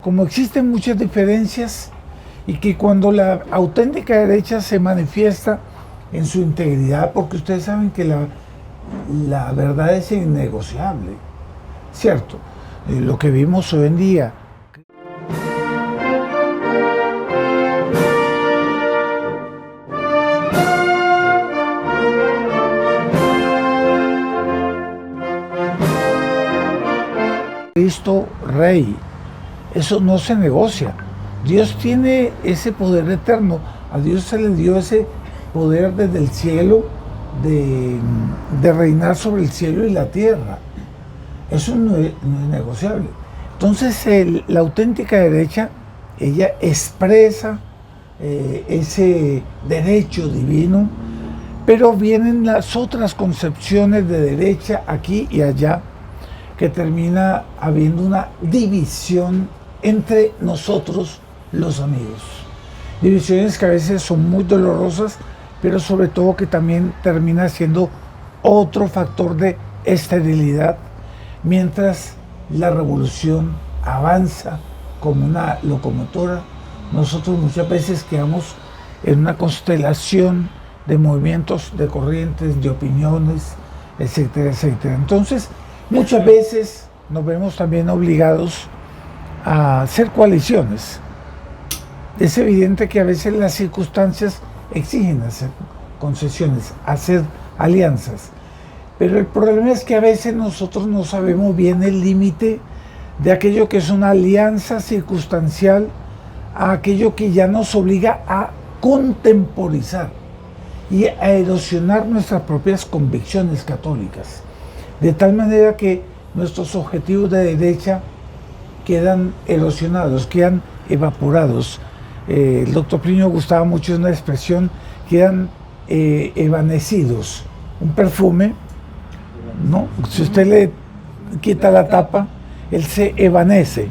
Como existen muchas diferencias y que cuando la auténtica derecha se manifiesta en su integridad, porque ustedes saben que la verdad es innegociable, ¿cierto? Lo que vimos hoy en día. Cristo Rey. Eso no se negocia. Dios tiene ese poder eterno. A Dios se le dio ese poder desde el cielo de reinar sobre el cielo y la tierra. Eso no es negociable. Entonces la auténtica derecha, ella expresa ese derecho divino, pero vienen las otras concepciones de derecha aquí y allá, que termina habiendo una división entre nosotros los amigos. Divisiones que a veces son muy dolorosas, pero sobre todo que también termina siendo otro factor de esterilidad, mientras la revolución avanza como una locomotora. Nosotros muchas veces quedamos en una constelación de movimientos, de corrientes, de opiniones, etcétera, etcétera. Entonces, muchas veces nos vemos también obligados a hacer coaliciones. Es evidente que a veces las circunstancias exigen hacer concesiones, hacer alianzas, pero el problema es que a veces nosotros no sabemos bien el límite de aquello que es una alianza circunstancial a aquello que ya nos obliga a contemporizar y a erosionar nuestras propias convicciones católicas, de tal manera que nuestros objetivos de derecha quedan erosionados, quedan evaporados. El doctor Plinio gustaba mucho de una expresión, quedan evanecidos. Un perfume, ¿no? Si usted le quita la tapa, él se evanece.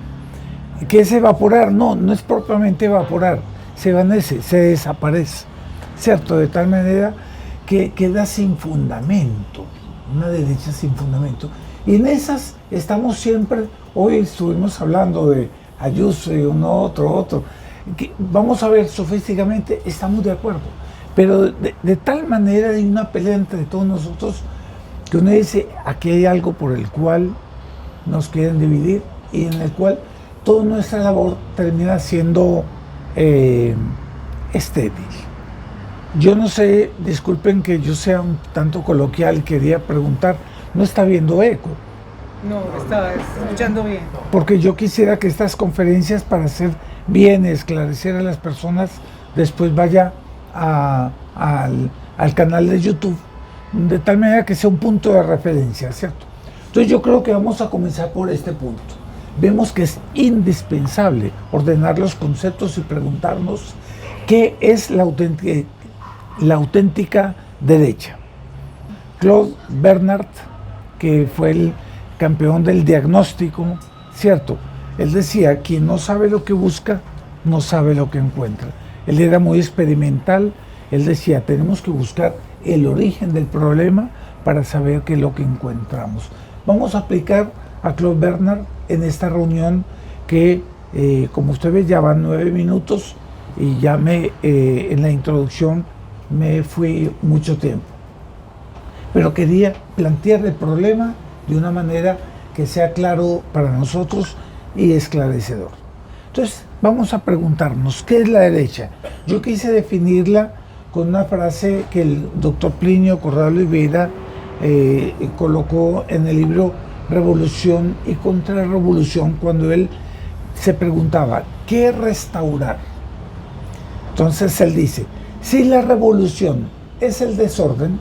¿Qué es evaporar? No, no es propiamente evaporar, se evanece, se desaparece, ¿cierto? De tal manera que queda sin fundamento, una derecha sin fundamento. Y en esas estamos siempre. Hoy estuvimos hablando de Ayuso y uno, otro. Que vamos a ver, sofísticamente estamos de acuerdo, pero de tal manera hay una pelea entre todos nosotros que uno dice, aquí hay algo por el cual nos quieren dividir y en el cual toda nuestra labor termina siendo estéril. Yo no sé, disculpen que yo sea un tanto coloquial, quería preguntar, ¿no está viendo eco? No, estaba escuchando bien. Porque yo quisiera que estas conferencias, para hacer bien, esclarecer a las personas, después vaya al canal de YouTube, de tal manera que sea un punto de referencia, ¿cierto? Entonces yo creo que vamos a comenzar por este punto. Vemos que es indispensable ordenar los conceptos y preguntarnos qué es la auténtica derecha. Claude Bernard, que fue el campeón del diagnóstico, ¿cierto? Él decía, quien no sabe lo que busca, no sabe lo que encuentra. Él era muy experimental, él decía, tenemos que buscar el origen del problema para saber qué es lo que encontramos. Vamos a aplicar a Claude Bernard en esta reunión que, como usted ve, ya van 9 minutos y ya en la introducción me fui mucho tiempo. Pero quería plantear el problema de una manera que sea claro para nosotros y esclarecedor. Entonces, vamos a preguntarnos, ¿qué es la derecha? Yo quise definirla con una frase que el doctor Plinio Corrado Oliveira colocó en el libro Revolución y Contrarrevolución, cuando él se preguntaba, ¿qué restaurar? Entonces él dice, si la revolución es el desorden,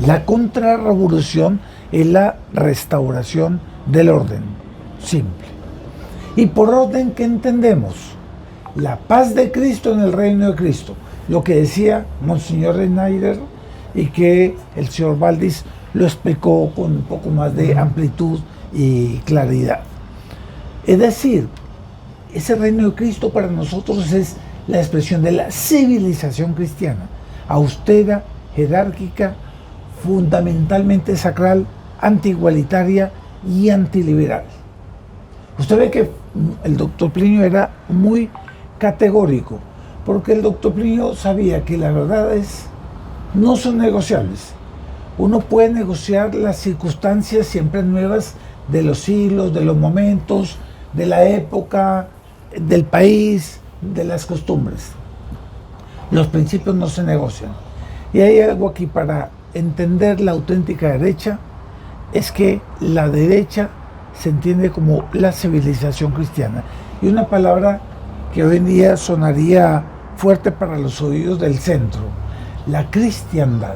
la contrarrevolución es la restauración del orden, simple. Y por orden, ¿qué entendemos? La paz de Cristo en el reino de Cristo, lo que decía Monseñor Schneider y que el señor Valdis lo explicó con un poco más de amplitud y claridad. Es decir, ese reino de Cristo para nosotros es la expresión de la civilización cristiana, austera, jerárquica, fundamentalmente sacral, antiigualitaria y antiliberal. Usted ve que el doctor Plinio era muy categórico, porque el doctor Plinio sabía que las verdades no son negociables. Uno puede negociar las circunstancias siempre nuevas de los siglos, de los momentos, de la época, del país, de las costumbres. Los principios no se negocian. Y hay algo aquí para entender la auténtica derecha, es que la derecha se entiende como la civilización cristiana. Y una palabra que hoy en día sonaría fuerte para los oídos del centro, la cristiandad.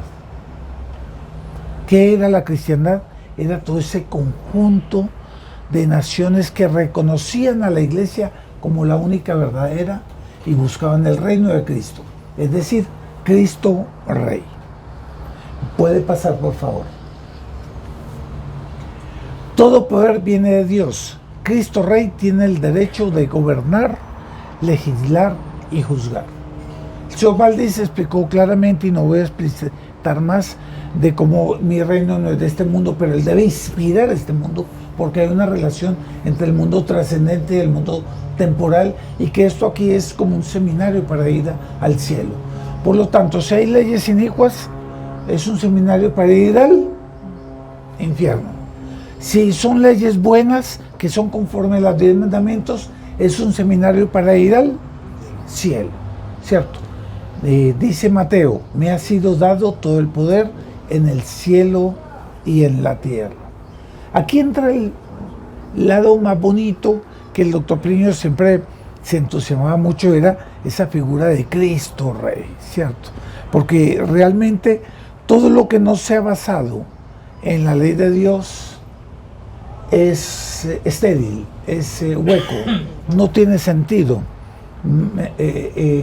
¿Qué era la cristiandad? Era todo ese conjunto de naciones que reconocían a la iglesia como la única verdadera y buscaban el reino de Cristo, es decir, Cristo Rey. Puede pasar, por favor. Todo poder viene de Dios. Cristo Rey tiene el derecho de gobernar, legislar y juzgar. El señor Valdés explicó claramente, y no voy a explicitar más, de cómo mi reino no es de este mundo, pero él debe inspirar este mundo, porque hay una relación entre el mundo trascendente y el mundo temporal, y que esto aquí es como un seminario para ir al cielo. Por lo tanto, si hay leyes inicuas, es un seminario para ir al infierno. Si son leyes buenas, que son conforme a los 10 mandamientos, es un seminario para ir al cielo, ¿cierto? Dice Mateo, me ha sido dado todo el poder en el cielo y en la tierra. Aquí entra el lado más bonito que el doctor Plinio siempre se entusiasmaba mucho, era esa figura de Cristo Rey, ¿cierto? Porque realmente todo lo que no sea basado en la ley de Dios es estéril, es hueco, no tiene sentido,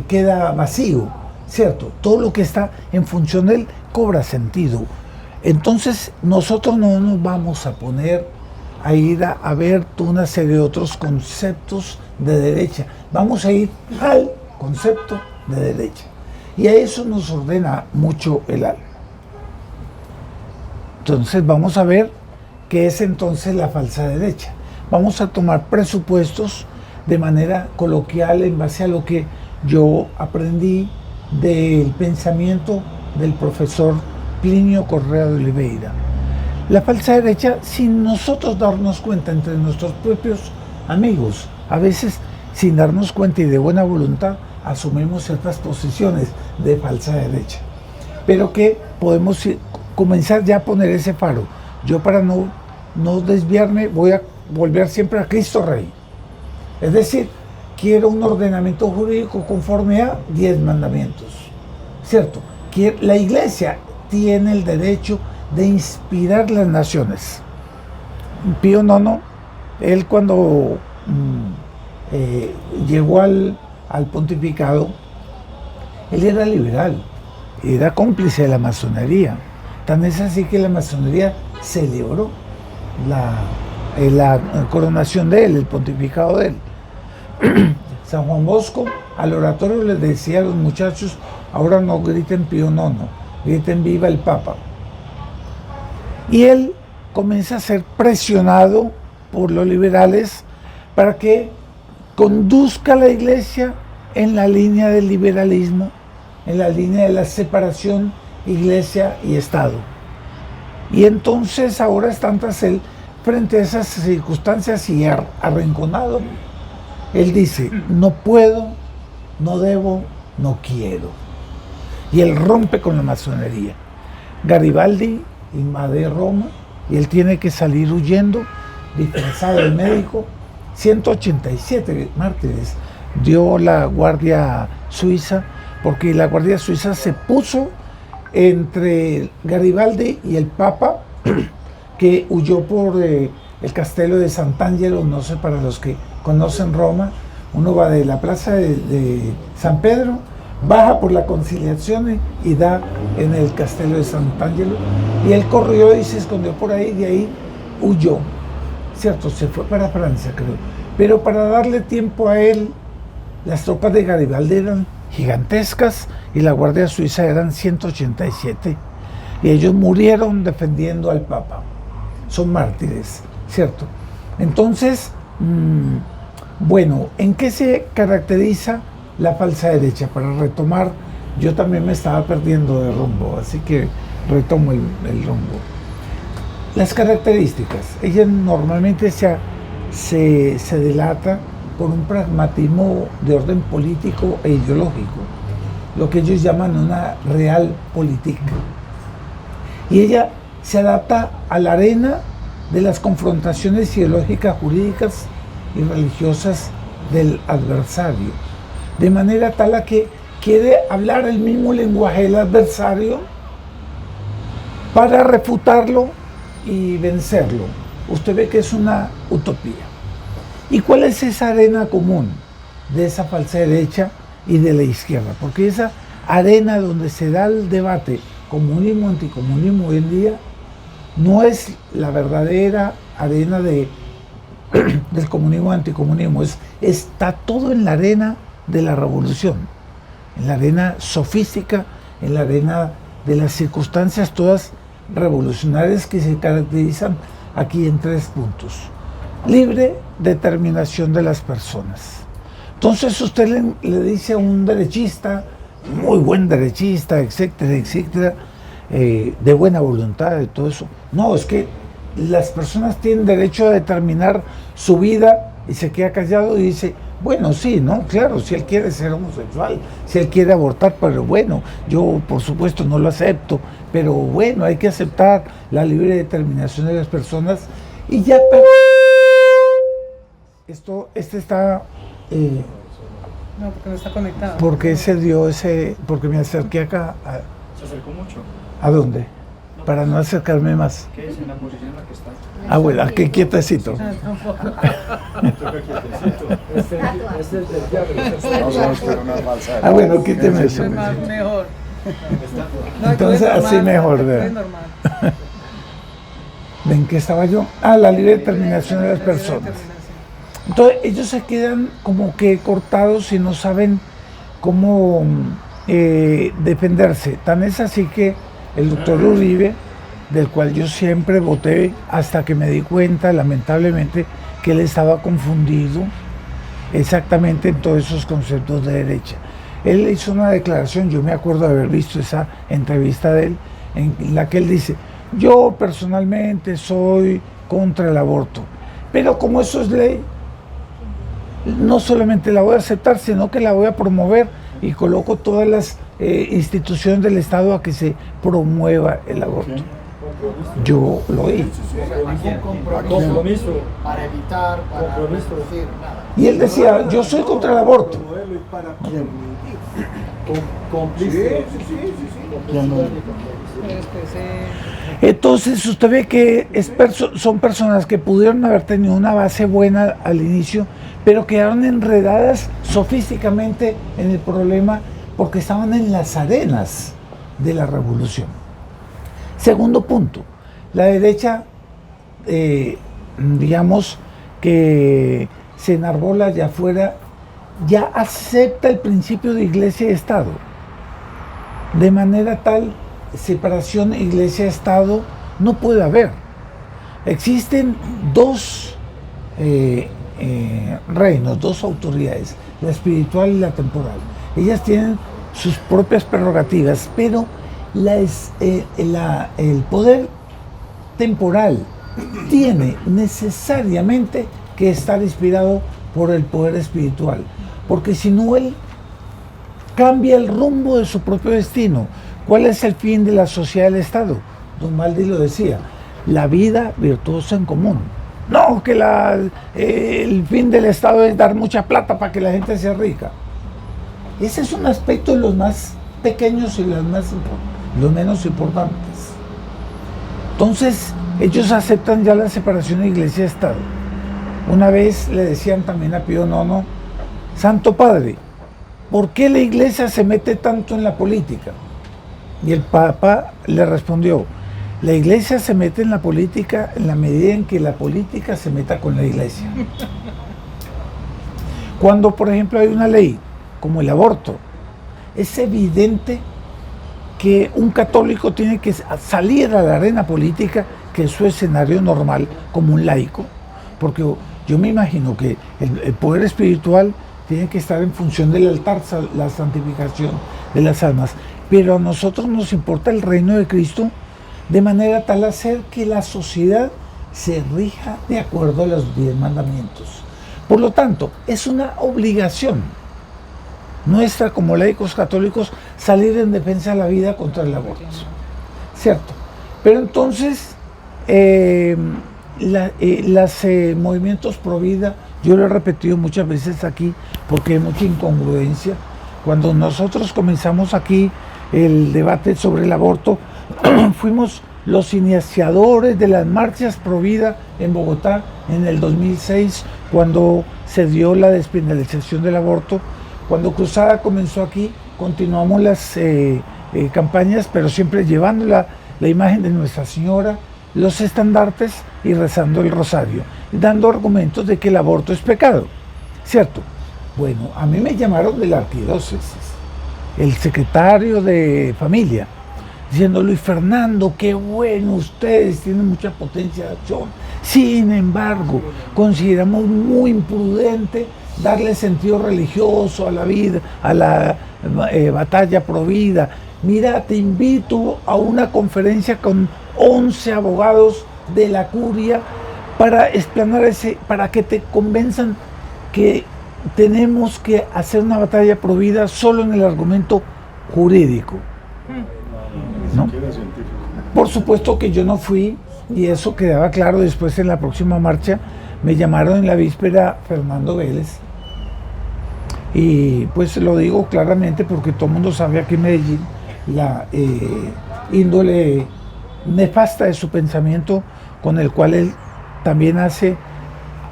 queda vacío, ¿cierto? Todo lo que está en función de él cobra sentido. Entonces nosotros no nos vamos a poner a ir a ver toda una serie de otros conceptos de derecha, vamos a ir al concepto de derecha, y a eso nos ordena mucho el alma. Entonces vamos a ver qué es entonces la falsa derecha. Vamos a tomar presupuestos de manera coloquial en base a lo que yo aprendí del pensamiento del profesor Plinio Correa de Oliveira. La falsa derecha, sin nosotros darnos cuenta, entre nuestros propios amigos, a veces sin darnos cuenta y de buena voluntad, asumimos ciertas posiciones de falsa derecha, pero que podemos comenzar ya a poner ese faro. Yo, para no desviarme, voy a volver siempre a Cristo Rey. Es decir, quiero un ordenamiento jurídico conforme a 10 mandamientos, ¿cierto? La iglesia tiene el derecho de inspirar las naciones. Pío IX, él cuando llegó al pontificado, él era liberal, era cómplice de la masonería. Tan es así que la masonería celebró la coronación de él, el pontificado de él. San Juan Bosco al oratorio les decía a los muchachos, ahora no griten Pío IX, griten viva el Papa. Y él comienza a ser presionado por los liberales para que conduzca a la iglesia en la línea del liberalismo, en la línea de la separación iglesia y Estado. Y entonces ahora están tras él frente a esas circunstancias y arrinconado. Él dice, no puedo, no debo, no quiero. Y él rompe con la masonería. Garibaldi invade Roma y él tiene que salir huyendo, disfrazado de médico. 187 mártires dio la Guardia Suiza, porque la Guardia Suiza se puso entre Garibaldi y el Papa, que huyó por el Castello de Sant'Angelo. No sé, para los que conocen Roma, uno va de la plaza de San Pedro, baja por la Conciliazione y da en el Castello de Sant'Angelo, y él corrió y se escondió por ahí, de ahí huyó, ¿cierto? Se fue para Francia, creo. Pero para darle tiempo a él, las tropas de Garibaldi eran gigantescas y la Guardia Suiza eran 187, y ellos murieron defendiendo al Papa. Son mártires, ¿cierto? Entonces, Bueno, ¿en qué se caracteriza la falsa derecha? Para retomar, yo también me estaba perdiendo de rumbo, así que retomo el rumbo. Las características, ella normalmente se delata por un pragmatismo de orden político e ideológico, lo que ellos llaman una realpolitik. Y ella se adapta a la arena de las confrontaciones ideológicas, jurídicas y religiosas del adversario, de manera tal a que quiere hablar el mismo lenguaje del adversario para refutarlo y vencerlo. Usted ve que es una utopía. ¿Y cuál es esa arena común de esa falsa derecha y de la izquierda? Porque esa arena donde se da el debate comunismo, anticomunismo hoy en día, no es la verdadera arena del comunismo, anticomunismo, está todo en la arena de la revolución, en la arena sofística, en la arena de las circunstancias todas revolucionarias que se caracterizan aquí en 3 puntos. Libre determinación de las personas. Entonces usted le dice a un derechista, muy buen derechista, etcétera, etcétera, de buena voluntad, de todo eso. No, es que las personas tienen derecho a determinar su vida y se queda callado y dice, bueno, sí, ¿no? Claro, si él quiere ser homosexual, si él quiere abortar, pero bueno, yo por supuesto no lo acepto, pero bueno, hay que aceptar la libre determinación de las personas y ya... Este está... no, porque no está conectado. Porque se dio porque me acerqué acá. ¿Se acercó mucho? ¿A dónde? Para no acercarme más. ¿Qué es en la posición en la que está? Ah, bueno, aquí quietecito. Ah, tampoco. Toca quietecito. Este es del diablo. No somos pero una falsa. Ah, bueno, quíteme eso. Es más, mejor. No, Entonces, tú eres así normal, mejor, tú vea. eres normal. ¿Ven qué estaba yo? Ah, la libre determinación de las personas. Determinación. Entonces, ellos se quedan como que cortados y no saben cómo defenderse. Tan es así que el doctor Uribe, del cual yo siempre voté hasta que me di cuenta, lamentablemente, que él estaba confundido exactamente en todos esos conceptos de derecha. Él hizo una declaración, yo me acuerdo de haber visto esa entrevista de él, en la que él dice, yo personalmente soy contra el aborto, pero como eso es ley, no solamente la voy a aceptar, sino que la voy a promover y coloco todas las instituciones del Estado a que se promueva el aborto. Yo lo oí. Compromiso. Para evitar, para Compromiso. reducir, nada. Y él decía, yo soy contra el aborto. Cómplice. Entonces usted ve que son personas que pudieron haber tenido una base buena al inicio, pero quedaron enredadas sofísticamente en el problema porque estaban en las arenas de la revolución. Segundo punto, la derecha, digamos que se enarbola allá afuera, ya acepta el principio de iglesia y Estado, de manera tal, separación iglesia-Estado no puede haber. Existen dos reinos, dos autoridades, la espiritual y la temporal. Ellas tienen sus propias prerrogativas, pero el poder temporal tiene necesariamente que estar inspirado por el poder espiritual, porque si no él cambia el rumbo de su propio destino. ¿Cuál es el fin de la sociedad del Estado? Don Maldi lo decía, la vida virtuosa en común. No, que el fin del Estado es dar mucha plata para que la gente sea rica. Ese es un aspecto de los más pequeños y los menos importantes. Entonces, ellos aceptan ya la separación de iglesia y Estado. Una vez le decían también a Pío IX, Santo Padre, ¿por qué la iglesia se mete tanto en la política? Y el Papa le respondió, la iglesia se mete en la política en la medida en que la política se meta con la iglesia. Cuando, por ejemplo, hay una ley como el aborto, es evidente que un católico tiene que salir a la arena política, que es su escenario normal, como un laico, porque Yo me imagino que el poder espiritual tiene que estar en función del altar, la santificación de las almas. Pero a nosotros nos importa el reino de Cristo de manera tal a hacer que la sociedad se rija de acuerdo a los 10 mandamientos. Por lo tanto, es una obligación nuestra como laicos católicos salir en defensa de la vida contra el aborto. ¿Cierto? Pero entonces, los movimientos pro vida, yo lo he repetido muchas veces aquí porque hay mucha incongruencia. Cuando nosotros comenzamos aquí el debate sobre el aborto, fuimos los iniciadores de las marchas pro vida en Bogotá en el 2006, cuando se dio la despenalización del aborto. Cuando Cruzada comenzó aquí, continuamos las campañas, pero siempre llevando la imagen de Nuestra Señora, los estandartes y rezando el rosario, dando argumentos de que el aborto es pecado, ¿cierto? Bueno, a mí me llamaron de la arquidiócesis, el secretario de familia, diciendo: Luis Fernando, qué bueno, ustedes tienen mucha potencia de acción. Sin embargo, consideramos muy imprudente darle sentido religioso a la vida, a la batalla pro vida. Mira, te invito a una conferencia con 11 abogados de la curia para explanar para que te convenzan que tenemos que hacer una batalla pro vida solo en el argumento jurídico. ¿No? Por supuesto que yo no fui, y eso quedaba claro. Después, en la próxima marcha, me llamaron en la víspera Fernando Vélez, y pues lo digo claramente porque todo el mundo sabe aquí en Medellín la índole nefasta de su pensamiento, con el cual él también hace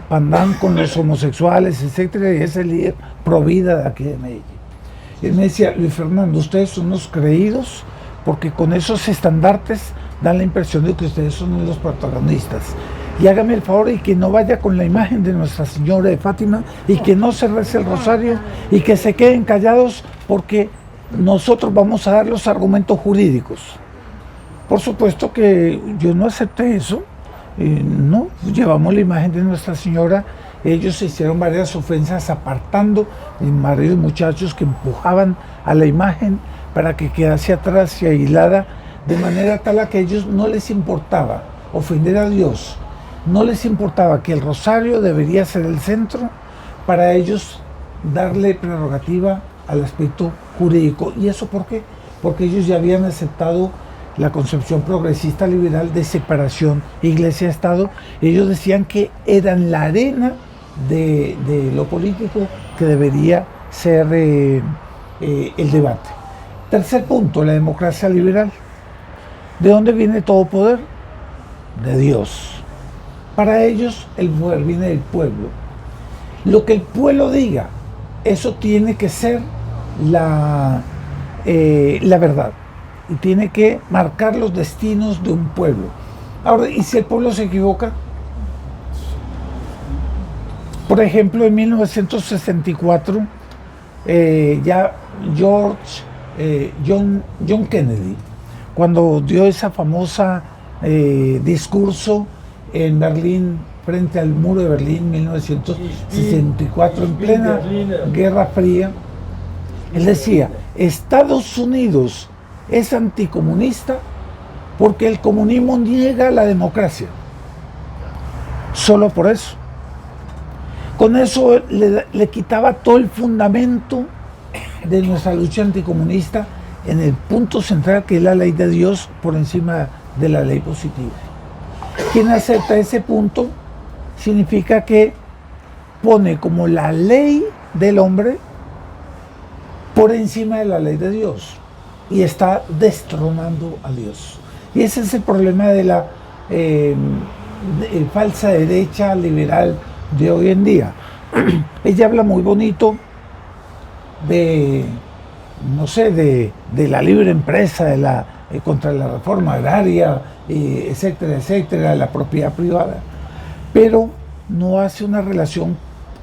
pandán con los homosexuales, etcétera, y es el líder pro vida de aquí de Medellín. Él me decía: Luis Fernando, ustedes son unos creídos, porque con esos estandartes dan la impresión de que ustedes son los protagonistas. Y hágame el favor y que no vaya con la imagen de Nuestra Señora de Fátima, y que no se rece el rosario, y que se queden callados, porque nosotros vamos a dar los argumentos jurídicos. Por supuesto que yo no acepté eso. No, llevamos la imagen de Nuestra Señora. Ellos hicieron varias ofensas apartando varios muchachos que empujaban a la imagen para que quedase atrás y aislada, de manera tal a que a ellos no les importaba ofender a Dios, no les importaba que el rosario debería ser el centro, para ellos darle prerrogativa al aspecto jurídico. ¿Y eso por qué? Porque ellos ya habían aceptado la concepción progresista liberal de separación Iglesia-Estado. Ellos decían que eran la arena de lo político que debería ser el debate. Tercer punto, la democracia liberal. ¿De dónde viene todo poder? De Dios. Para ellos el poder viene del pueblo. Lo que el pueblo diga, eso tiene que ser la verdad, y tiene que marcar los destinos de un pueblo. Ahora, ¿y si el pueblo se equivoca? Por ejemplo, en 1964, John Kennedy, cuando dio esa famosa discurso en Berlín, frente al muro de Berlín, 1964, en plena Guerra Fría, él decía: Estados Unidos es anticomunista porque el comunismo niega la democracia. Solo por eso. Con eso le quitaba todo el fundamento de nuestra lucha anticomunista en el punto central, que es la ley de Dios por encima de la ley positiva. Quien acepta ese punto significa que pone como la ley del hombre por encima de la ley de Dios, y está destronando a Dios. Y ese es el problema de la falsa derecha liberal de hoy en día. Ella habla muy bonito de, no sé, de la libre empresa, contra la reforma agraria, etcétera, etcétera, la propiedad privada, pero no hace una relación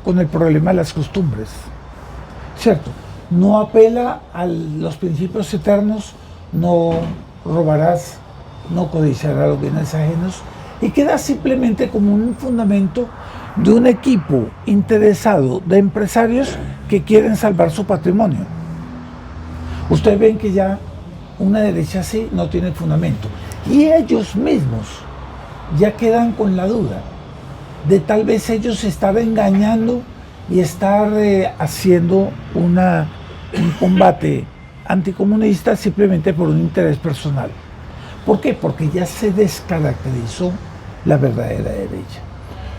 con el problema de las costumbres, ¿cierto? No apela a los principios eternos: no robarás, no codiciarás los bienes ajenos, y queda simplemente como un fundamento de un equipo interesado de empresarios que quieren salvar su patrimonio. Ustedes ven que ya una derecha así no tiene fundamento. Y ellos mismos ya quedan con la duda de tal vez ellos estar engañando y estar haciendo un combate anticomunista simplemente por un interés personal. ¿Por qué? Porque ya se descaracterizó la verdadera derecha.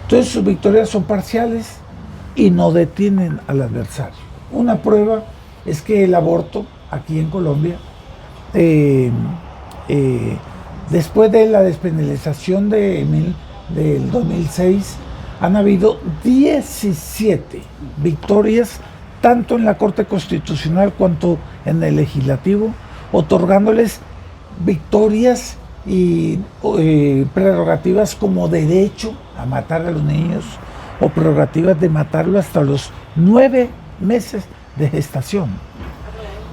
Entonces sus victorias son parciales y no detienen al adversario. Una prueba es que el aborto aquí en Colombia, después de la despenalización del 2006, han habido 17 victorias, tanto en la Corte Constitucional cuanto en el Legislativo, otorgándoles victorias y prerrogativas como derecho a matar a los niños o prerrogativas de matarlo hasta los 9 meses de gestación.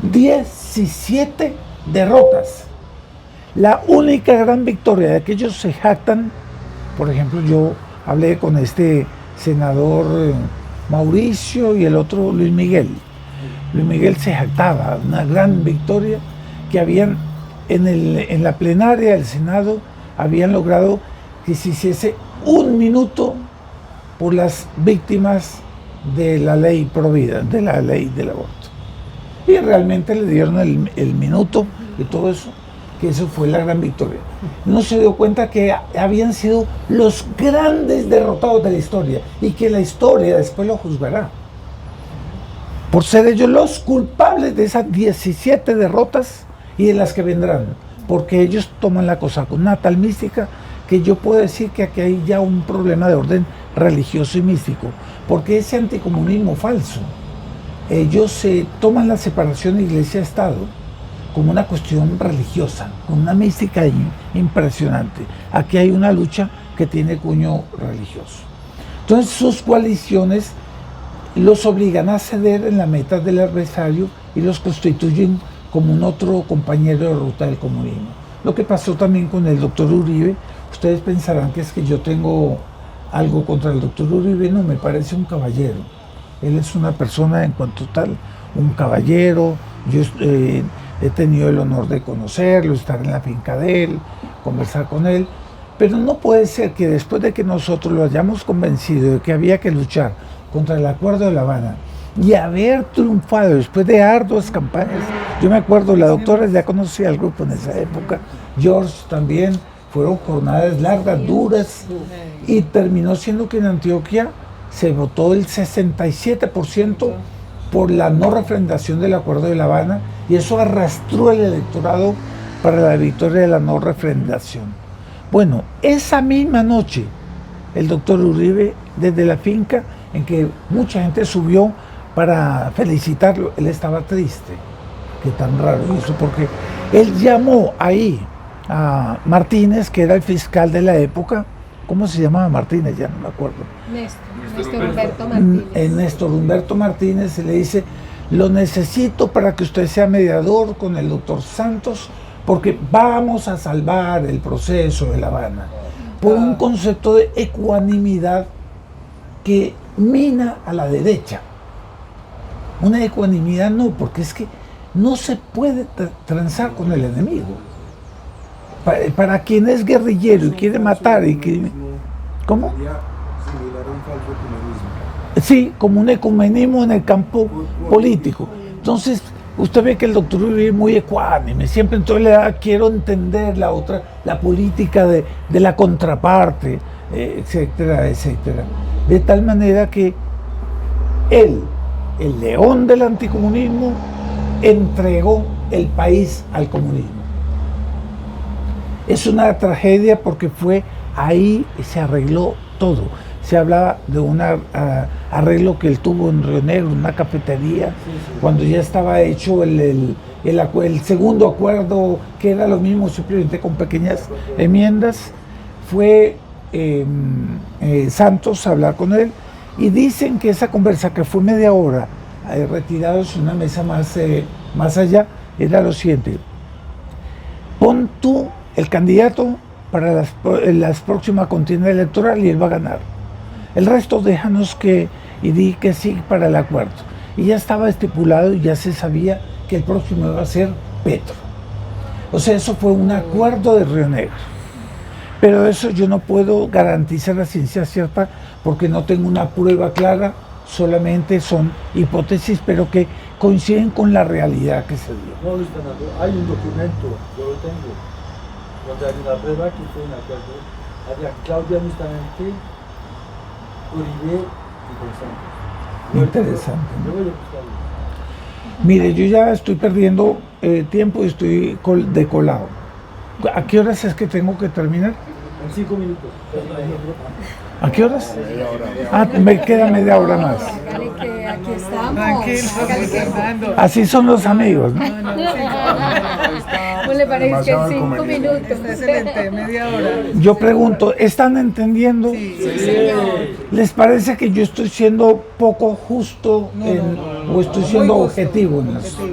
17 derrotas. La única gran victoria de que ellos se jactan, por ejemplo, yo hablé con este senador Mauricio y el otro Luis Miguel. Luis Miguel se jactaba, una gran victoria que habían en la plenaria del Senado, habían logrado que se hiciese 1 minuto por las víctimas de la ley Provida, de la ley del aborto. Y realmente le dieron el minuto y todo eso, que eso fue la gran victoria. No se dio cuenta que habían sido los grandes derrotados de la historia y que la historia después lo juzgará. Por ser ellos los culpables de esas 17 derrotas y de las que vendrán, porque ellos toman la cosa con una tal mística que yo puedo decir que aquí hay ya un problema de orden religioso y místico, porque ese anticomunismo falso, ellos toman la separación de iglesia-estado como una cuestión religiosa, con una mística impresionante. Aquí hay una lucha que tiene cuño religioso. Entonces sus coaliciones los obligan a ceder en las metas del adversario y los constituyen como un otro compañero de ruta del comunismo. Lo que pasó también con el doctor Uribe. Ustedes pensarán que es que yo tengo algo contra el doctor Uribe. No, me parece un caballero. Él es una persona en cuanto tal, un caballero. Yo he tenido el honor de conocerlo, estar en la finca de él, conversar con él. Pero no puede ser que después de que nosotros lo hayamos convencido de que había que luchar contra el Acuerdo de La Habana y haber triunfado después de arduas campañas. Yo me acuerdo, la doctora ya conocía al grupo en esa época, George también, fueron jornadas largas, duras, y terminó siendo que en Antioquia se votó el 67% por la no refrendación del Acuerdo de La Habana, y eso arrastró el electorado para la victoria de la no refrendación. Bueno, esa misma noche, el doctor Uribe, desde la finca en que mucha gente subió para felicitarlo, él estaba triste. Qué tan raro eso, porque él llamó ahí a Martínez, que era el fiscal de la época. ¿Cómo se llamaba Martínez? Ya no me acuerdo. Néstor Humberto Martínez. Néstor Humberto Martínez, y le dice: lo necesito para que usted sea mediador con el doctor Santos, porque vamos a salvar el proceso de La Habana, por un concepto de ecuanimidad que mina a la derecha. Una ecuanimidad no, porque es que no se puede transar con el enemigo. Para quien es guerrillero y quiere matar y que... ¿Cómo? Sí, como un ecumenismo en el campo político. Entonces, usted ve que el doctor Uribe es muy ecuánime, siempre entonces le da, quiero entender la otra, la política de la contraparte, etcétera, etcétera. De tal manera que él, el león del anticomunismo, entregó el país al comunismo. Es una tragedia porque fue ahí y se arregló todo. Se hablaba de un arreglo que él tuvo en Río Negro, una cafetería, cuando ya estaba hecho el segundo acuerdo, que era lo mismo, simplemente con pequeñas enmiendas. Fue Santos a hablar con él, y dicen que esa conversa, que fue media hora, retirados en una mesa más allá, era lo siguiente: pon tú el candidato para las próximas contiendas electorales y él va a ganar. El resto déjanos que, y di que sí para el acuerdo. Y ya estaba estipulado y ya se sabía que el próximo iba a ser Petro. O sea, eso fue un acuerdo de Río Negro. Pero eso yo no puedo garantizar la ciencia cierta porque no tengo una prueba clara, solamente son hipótesis, pero que coinciden con la realidad que se dio. No, Luis Fernando, hay un documento, yo lo tengo, donde hay una prueba que fue un acuerdo. Había Claudia Bustamante, Uribe y González. Interesante. Yo voy a buscarlo. Mire, yo ya estoy perdiendo tiempo y estoy decolado. ¿A qué horas es que tengo que terminar? En 5 minutos. ¿A qué horas? Ah, me queda media hora más. Hágale que aquí estamos. Tranquilo, Hágale que- Fernando. Así son los amigos, ¿no? ¿Cómo le parece que en 5 minutos? Está excelente, media hora. Yo pregunto, ¿están entendiendo? Sí. ¿Les parece que yo estoy siendo poco justo o estoy siendo Muy justo. objetivo en eso?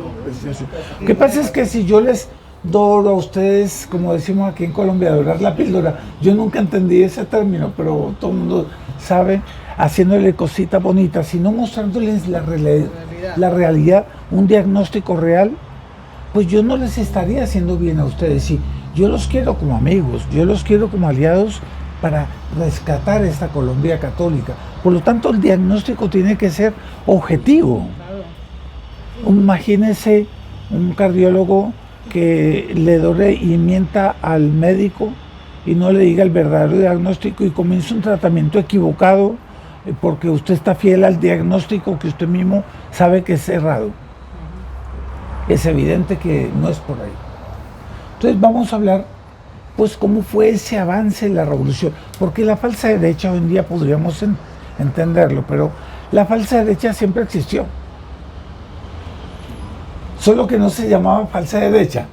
Lo que pasa es que si yo les doro a ustedes, como decimos aquí en Colombia, dorar la píldora, yo nunca entendí ese término, pero todo el mundo sabe, haciéndole cositas bonitas, sino mostrándoles la realidad, un diagnóstico real, pues yo no les estaría haciendo bien a ustedes. Y yo los quiero como amigos, yo los quiero como aliados para rescatar esta Colombia católica. Por lo tanto, el diagnóstico tiene que ser objetivo. Imagínense un cardiólogo que le dore y mienta al médico y no le diga el verdadero diagnóstico y comienza un tratamiento equivocado porque usted está fiel al diagnóstico que usted mismo sabe que es errado. Es evidente que no es por ahí. Entonces vamos a hablar pues cómo fue ese avance en la revolución, porque la falsa derecha hoy en día podríamos entenderlo, pero la falsa derecha siempre existió. Solo que no se llamaba falsa derecha,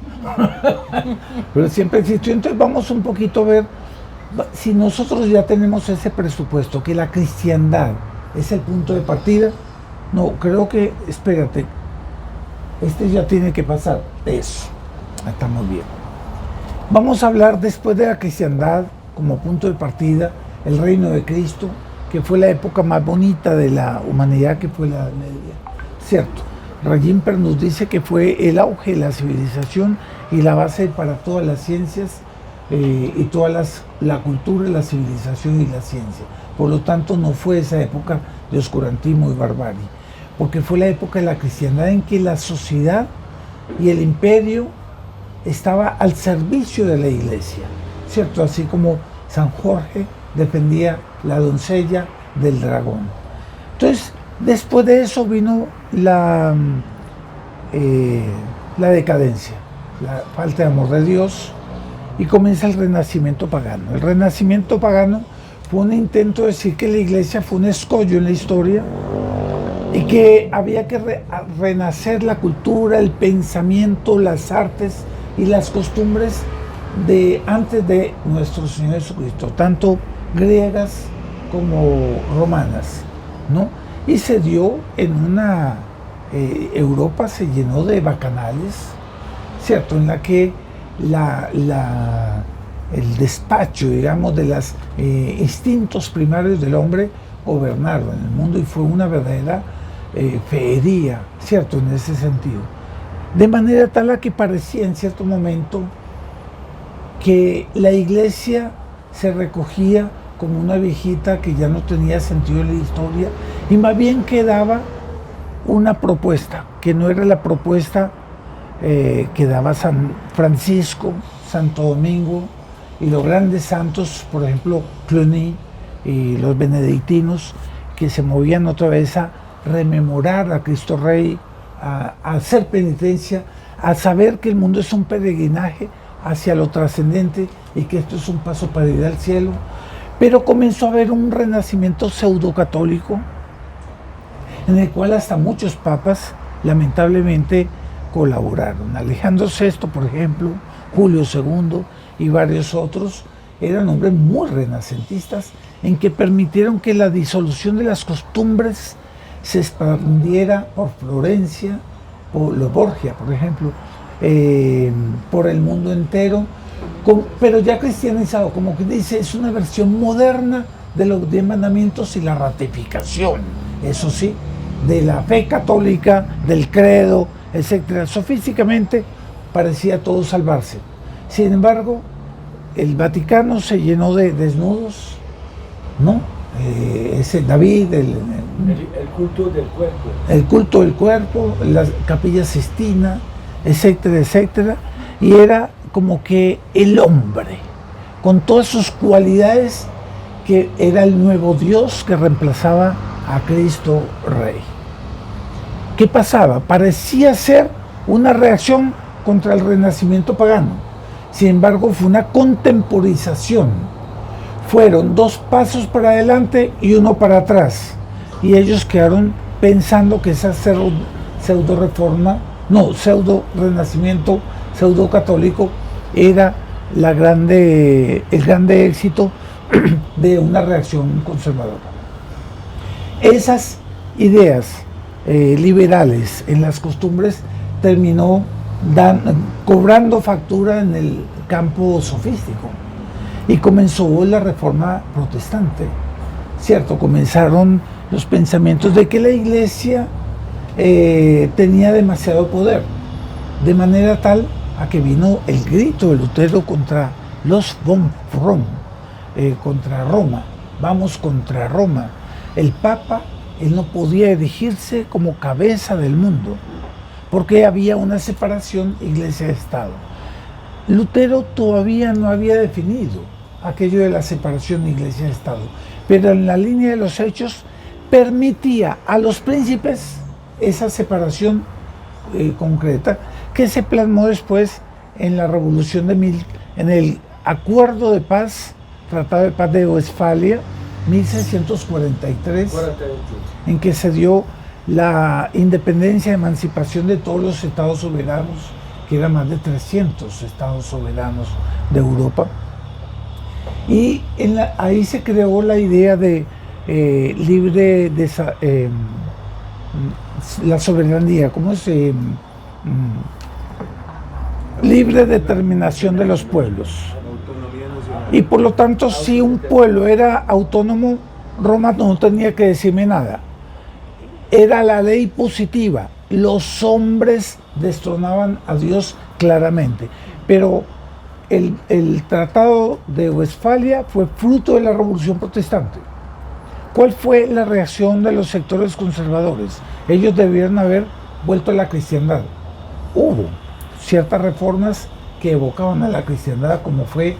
pero siempre existió. Entonces vamos un poquito a ver si nosotros ya tenemos ese presupuesto, que la cristiandad es el punto de partida. No, creo que, espérate, este ya tiene que pasar. Eso, estamos bien. Vamos a hablar después de la cristiandad como punto de partida, el reino de Cristo, que fue la época más bonita de la humanidad, que fue la Edad Media, ¿cierto? Rajimper nos dice que fue el auge de la civilización y la base para todas las ciencias y la cultura, la civilización y la ciencia. Por lo tanto, no fue esa época de oscurantismo y barbarie, porque fue la época de la cristiandad en que la sociedad y el imperio estaba al servicio de la iglesia, ¿cierto? Así como San Jorge defendía la doncella del dragón. Entonces, después de eso vino la decadencia, la falta de amor de Dios, y comienza el renacimiento pagano. El renacimiento pagano fue un intento de decir que la iglesia fue un escollo en la historia y que había que renacer la cultura, el pensamiento, las artes y las costumbres de antes de nuestro Señor Jesucristo, tanto griegas como romanas, ¿no? Y se dio en una Europa se llenó de bacanales, ¿cierto? En la que el despacho, digamos, de los instintos primarios del hombre gobernaron el mundo y fue una verdadera feería, ¿cierto? En ese sentido. De manera tal a que parecía en cierto momento que la iglesia se recogía como una viejita que ya no tenía sentido en la historia y más bien quedaba una propuesta, que no era la propuesta que daba San Francisco, Santo Domingo y los grandes santos, por ejemplo, Cluny y los benedictinos, que se movían otra vez a rememorar a Cristo Rey, a hacer penitencia, a saber que el mundo es un peregrinaje hacia lo trascendente y que esto es un paso para ir al cielo. Pero comenzó a haber un renacimiento pseudo-católico en el cual hasta muchos papas lamentablemente colaboraron. Alejandro VI, por ejemplo, Julio II y varios otros eran hombres muy renacentistas en que permitieron que la disolución de las costumbres se expandiera por Florencia, por los Borgia, por ejemplo, por el mundo entero, pero ya cristianizado, como que dice, es una versión moderna de los 10 mandamientos y la ratificación, eso sí, de la fe católica, del credo, etc. Sofísticamente parecía todo salvarse. Sin embargo, el Vaticano se llenó de desnudos, ¿no? Ese David, El culto del cuerpo. el culto del cuerpo, la Capilla Sistina, etcétera, etcétera, y era como que el hombre, con todas sus cualidades, que era el nuevo Dios que reemplazaba a Cristo Rey. ¿Qué pasaba? Parecía ser una reacción contra el renacimiento pagano. Sin embargo, fue una contemporización. Fueron 2 pasos para adelante y 1 para atrás. Y ellos quedaron pensando que esa pseudo reforma, no, pseudo renacimiento, pseudo católico, era el grande éxito de una reacción conservadora. Esas ideas liberales en las costumbres terminó cobrando factura en el campo sofístico y comenzó la reforma protestante, ¿cierto? Comenzaron los pensamientos de que la iglesia tenía demasiado poder, de manera tal a que vino el grito de Lutero contra los von Rom, contra Roma. Vamos contra Roma. El Papa, él no podía erigirse como cabeza del mundo, porque había una separación iglesia-estado. Lutero todavía no había definido aquello de la separación iglesia-estado, pero en la línea de los hechos permitía a los príncipes esa separación concreta, que se plasmó después en la Revolución en el Acuerdo de Paz, Tratado de Paz de Westfalia, 1643, 48. en que se dio la independencia y emancipación de todos los estados soberanos, que eran más de 300 estados soberanos de Europa. Y ahí se creó la idea de la soberanía, ¿cómo es? Libre determinación de los pueblos. Y por lo tanto, si un pueblo era autónomo, Roma no tenía que decirme nada. Era la ley positiva. Los hombres destronaban a Dios claramente. Pero el Tratado de Westfalia fue fruto de la Revolución Protestante. ¿Cuál fue la reacción de los sectores conservadores? Ellos debieron haber vuelto a la cristiandad. Hubo ciertas reformas que evocaban a la cristiandad, como fue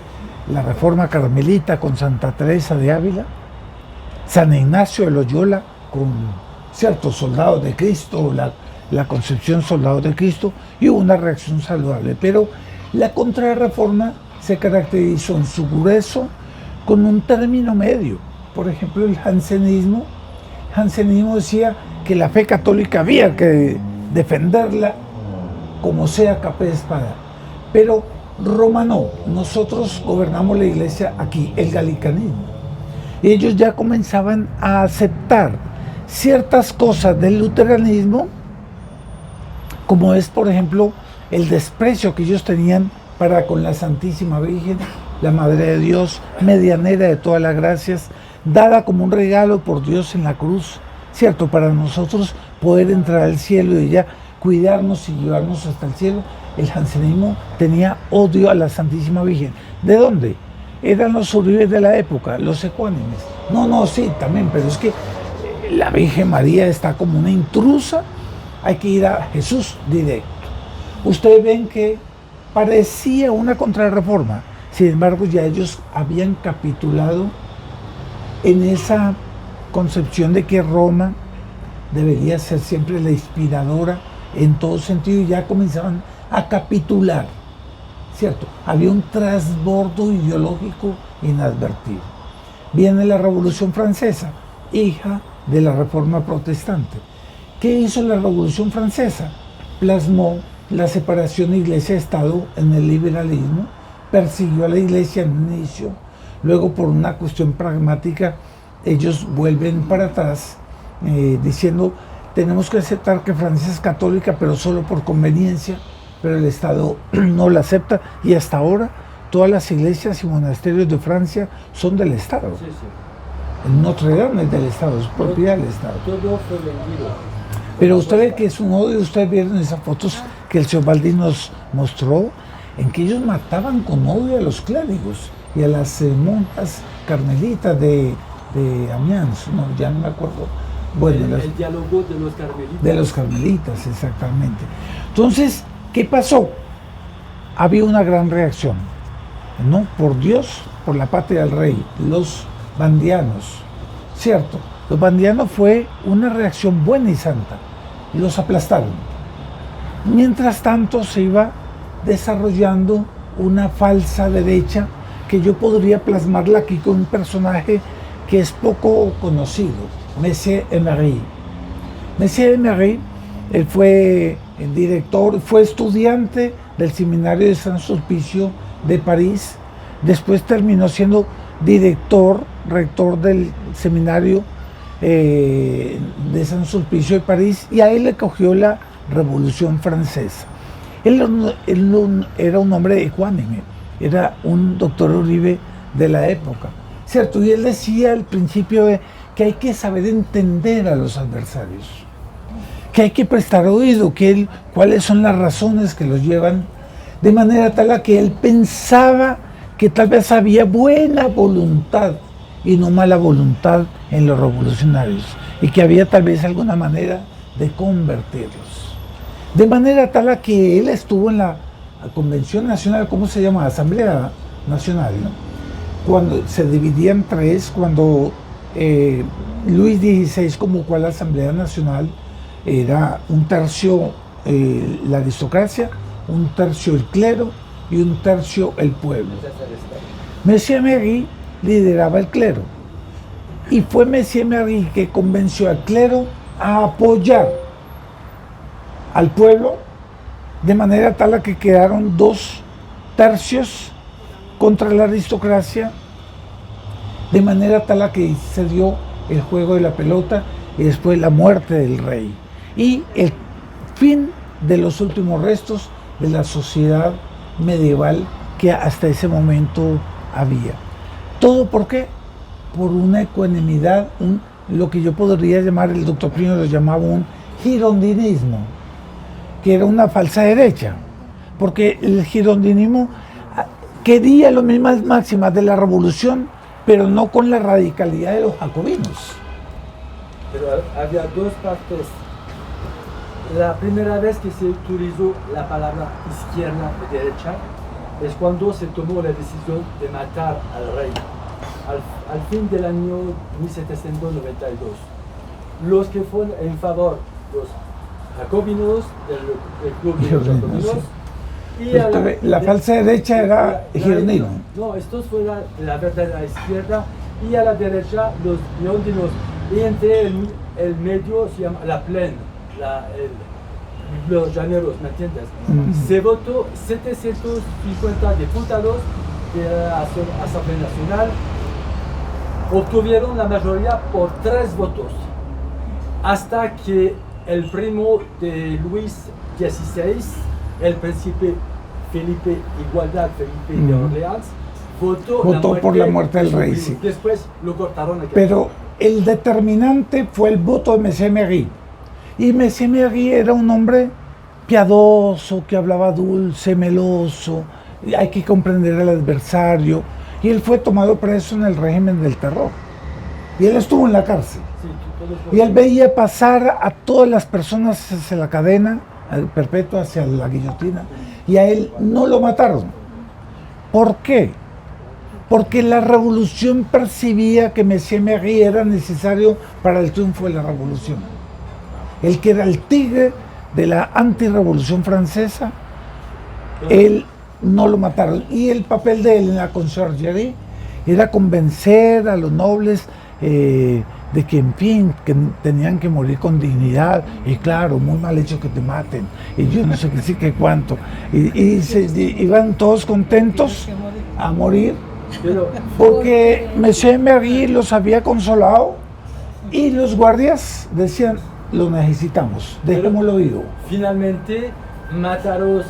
la reforma carmelita con Santa Teresa de Ávila, San Ignacio de Loyola con ciertos soldados de Cristo, la concepción soldados de Cristo, y hubo una reacción saludable. Pero la contrarreforma se caracterizó en su grueso con un término medio. Por ejemplo, el jansenismo. El jansenismo decía que la fe católica había que defenderla como sea, capa de espada. Pero Roma no. Nosotros gobernamos la iglesia aquí, el galicanismo. Ellos ya comenzaban a aceptar ciertas cosas del luteranismo, como es, por ejemplo, el desprecio que ellos tenían para con la Santísima Virgen, la Madre de Dios, medianera de todas las gracias, dada como un regalo por Dios en la cruz, ¿cierto? Para nosotros poder entrar al cielo y ya cuidarnos y llevarnos hasta el cielo. El jansenismo tenía odio a la Santísima Virgen. ¿De dónde? Eran los uribes de la época, los ecuánimes. No, sí, también, pero es que la Virgen María está como una intrusa, hay que ir a Jesús directo. Ustedes ven que parecía una contrarreforma, sin embargo ya ellos habían capitulado en esa concepción de que Roma debería ser siempre la inspiradora en todo sentido, y ya comenzaban a capitular, ¿cierto? Había un trasbordo ideológico inadvertido. Viene la Revolución Francesa, hija de la Reforma Protestante. ¿Qué hizo la Revolución Francesa? Plasmó la separación iglesia-estado en el liberalismo, persiguió a la iglesia en un inicio, luego por una cuestión pragmática ellos vuelven para atrás diciendo tenemos que aceptar que Francia es católica, pero solo por conveniencia, pero el Estado no la acepta, y hasta ahora todas las iglesias y monasterios de Francia son del Estado. Sí, sí. Notre Dame es del Estado, es propiedad del Estado. Todo fue vendido. Pero usted ve que es un odio, ustedes vieron esas fotos que el señor Valdís nos mostró, en que ellos mataban con odio a los clérigos y a las monjas carmelitas de Amiens, no, ya no me acuerdo. Bueno, El diálogo de los carmelitas. de los carmelitas, exactamente. Entonces, ¿qué pasó? Había una gran reacción, ¿no? Por Dios, por la patria del rey, los bandianos, ¿cierto? Los bandianos fue una reacción buena y santa, y los aplastaron. Mientras tanto se iba desarrollando una falsa derecha que yo podría plasmarla aquí con un personaje que es poco conocido, Messier Emery. Messier Emery, él fue el director, fue estudiante del seminario de San Sulpicio de París, después terminó siendo rector del seminario de San Sulpicio de París, y a él le cogió la Revolución Francesa. Él era un hombre ecuánime, era un doctor Uribe de la época, ¿cierto? Y él decía al principio que hay que saber entender a los adversarios, que hay que prestar oído, cuáles son las razones que los llevan, de manera tal a que él pensaba que tal vez había buena voluntad y no mala voluntad en los revolucionarios, y que había tal vez alguna manera de convertirlos. De manera tal a que él estuvo en la Convención Nacional, ¿cómo se llama? Asamblea Nacional, ¿no? Cuando se dividía en tres, cuando Luis XVI convocó a la Asamblea Nacional, era un tercio la aristocracia, un tercio el clero y un tercio el pueblo. Messier Emery lideraba el clero, y fue Messier Emery que convenció al clero a apoyar al pueblo, de manera tal a que quedaron 2 tercios contra la aristocracia, de manera tal a que se dio el juego de la pelota y después la muerte del rey y el fin de los últimos restos de la sociedad medieval que hasta ese momento había. ¿Todo por qué? Por una ecuanimidad, lo que yo podría llamar, el doctor Plinio lo llamaba un girondinismo, que era una falsa derecha, porque el girondinismo quería las mismas máximas de la revolución, pero no con la radicalidad de los jacobinos. Pero había 2 partes. La primera vez que se utilizó la palabra izquierda y derecha es cuando se tomó la decisión de matar al rey, al fin del año 1792. Los que fueron en favor, los jacobinos, del club de los jacobinos, y la falsa derecha era gironino. No, esto fue la verdadera izquierda, y a la derecha los girondinos, y entre el medio se llama la plaine, los llaneros, ¿me entiendes? Se votó 750 diputados de la Asamblea Nacional, obtuvieron la mayoría por 3 votos, hasta que el primo de Luis XVI, el príncipe Felipe Igualdad, Felipe de Orleans, votó por la muerte del rey. Sí. Después lo cortaron. Pero el determinante fue el voto de Messier Emery. Y Messier Emery era un hombre piadoso, que hablaba dulce, meloso, hay que comprender al adversario. Y él fue tomado preso en el régimen del terror. Y él estuvo en la cárcel. Y él veía pasar a todas las personas hacia la cadena perpetua, hacia la guillotina, y a él no lo mataron. ¿Por qué? Porque la revolución percibía que Messier Emery era necesario para el triunfo de la revolución. El que era el tigre de la antirrevolución francesa, él no lo mataron. Y el papel de él en la Conciergerie era convencer a los nobles de que, en fin, que tenían que morir con dignidad, y claro, muy mal hecho que te maten, y yo no sé qué sí que cuánto, y iban todos contentos a morir, porque Messier Emery los había consolado, y los guardias decían, lo necesitamos, dejémoslo vivo. Finalmente mataron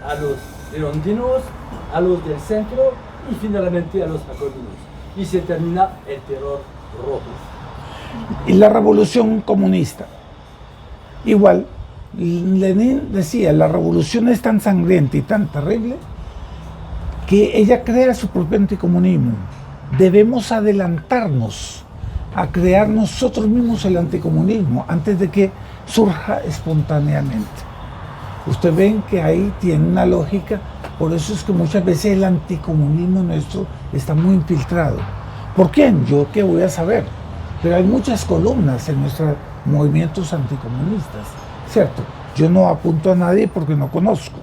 a los girondinos, a los del centro, y finalmente a los jacobinos. y se termina el terror rojo. Y la revolución comunista. Igual, Lenin decía, la revolución es tan sangrienta y tan terrible que ella crea su propio anticomunismo. Debemos adelantarnos a crear nosotros mismos el anticomunismo antes de que surja espontáneamente. Ustedes ven que ahí tiene una lógica, por eso es que muchas veces el anticomunismo nuestro está muy infiltrado. ¿Por quién? Yo qué voy a saber. Pero hay muchas columnas en nuestros movimientos anticomunistas, ¿cierto? Yo no apunto a nadie porque no conozco,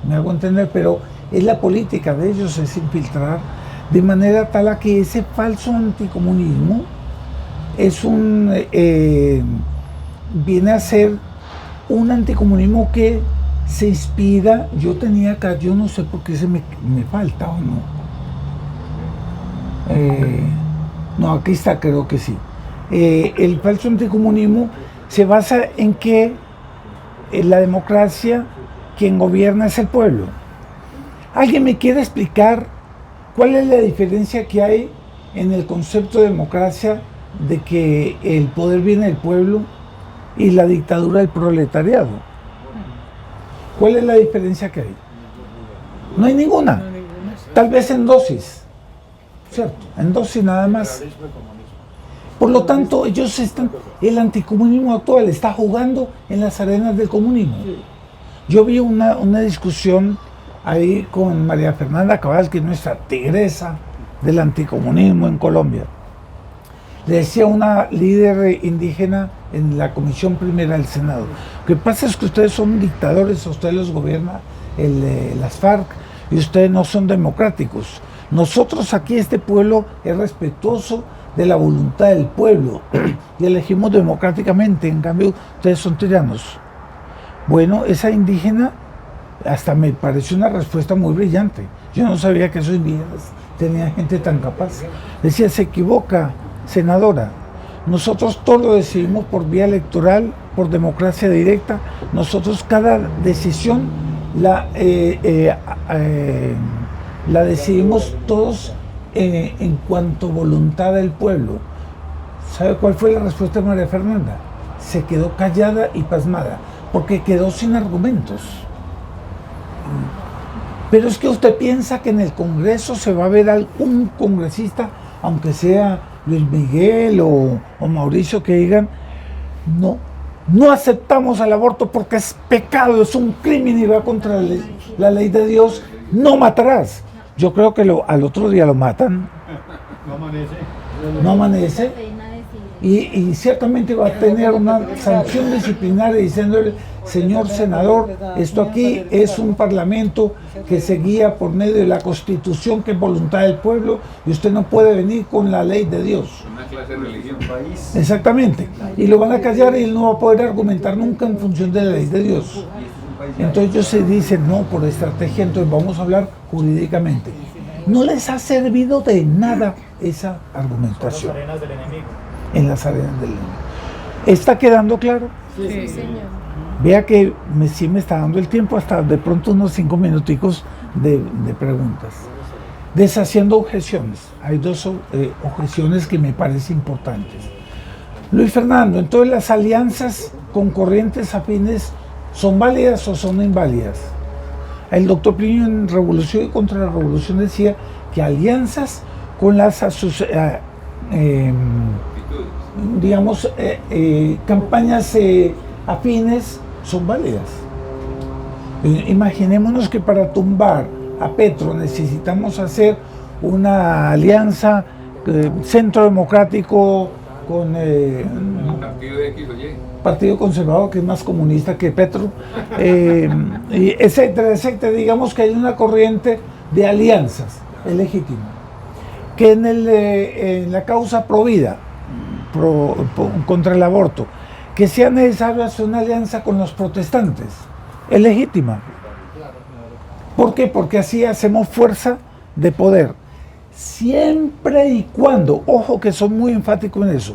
me hago entender, pero es la política de ellos, es infiltrar de manera tal a que ese falso anticomunismo es viene a ser un anticomunismo que se inspira. Yo tenía acá, yo no sé por qué me falta o no. No, aquí está, creo que sí. El falso anticomunismo se basa en que la democracia, quien gobierna es el pueblo. ¿Alguien me quiere explicar cuál es la diferencia que hay en el concepto de democracia de que el poder viene del pueblo y la dictadura del proletariado? ¿Cuál es la diferencia que hay? No hay ninguna. Tal vez en dosis, ¿cierto? En dosis nada más. Por lo tanto, el anticomunismo actual está jugando en las arenas del comunismo. Yo vi una discusión ahí con María Fernanda Cabal, que es nuestra tigresa del anticomunismo en Colombia. Le decía una líder indígena en la Comisión Primera del Senado: lo que pasa es que ustedes son dictadores, a ustedes los gobierna las FARC y ustedes no son democráticos. Nosotros aquí, este pueblo es respetuoso de la voluntad del pueblo y elegimos democráticamente, en cambio ustedes son tiranos. Bueno, esa indígena hasta me pareció una respuesta muy brillante. Yo no sabía que esos indígenas tenían gente tan capaz. Decía: se equivoca, senadora, nosotros todo lo decidimos por vía electoral, por democracia directa. Nosotros cada decisión la decidimos todos en cuanto a voluntad del pueblo. ¿Sabe cuál fue la respuesta de María Fernanda? Se quedó callada y pasmada, porque quedó sin argumentos. Pero es que usted piensa que en el Congreso se va a ver algún congresista, aunque sea Luis Miguel o Mauricio, que digan: no aceptamos el aborto porque es pecado, es un crimen y va contra la ley de Dios, no matarás. Yo creo que al otro día lo matan. No amanece. Y ciertamente va a tener una sanción disciplinaria diciéndole: señor senador, esto aquí es un parlamento que se guía por medio de la Constitución, que es voluntad del pueblo, y usted no puede venir con la ley de Dios. Una clase de religión. Exactamente. Y lo van a callar y él no va a poder argumentar nunca en función de la ley de Dios. Entonces ellos se dicen: no, por estrategia, entonces vamos a hablar jurídicamente. No les ha servido de nada esa argumentación. En las arenas del enemigo. En las arenas del enemigo. ¿Está quedando claro? Sí, señor. Vea que sí me está dando el tiempo, hasta de pronto unos 5 minuticos de preguntas. Deshaciendo objeciones. Hay dos objeciones que me parecen importantes. Luis Fernando, entonces las alianzas con corrientes afines ¿son válidas o son inválidas? El doctor Plinio en Revolución y Contra la Revolución decía que alianzas con las campañas afines son válidas. Imaginémonos que para tumbar a Petro necesitamos hacer una alianza centro democrático con Partido X o Y. Partido Conservador, que es más comunista que Petro, etcétera, etcétera. Digamos que hay una corriente de alianzas, es legítimo. Que en la causa pro vida, contra el aborto, que sea necesario hacer una alianza con los protestantes, es legítima. ¿Por qué? Porque así hacemos fuerza de poder. Siempre y cuando, ojo que son muy enfáticos en eso,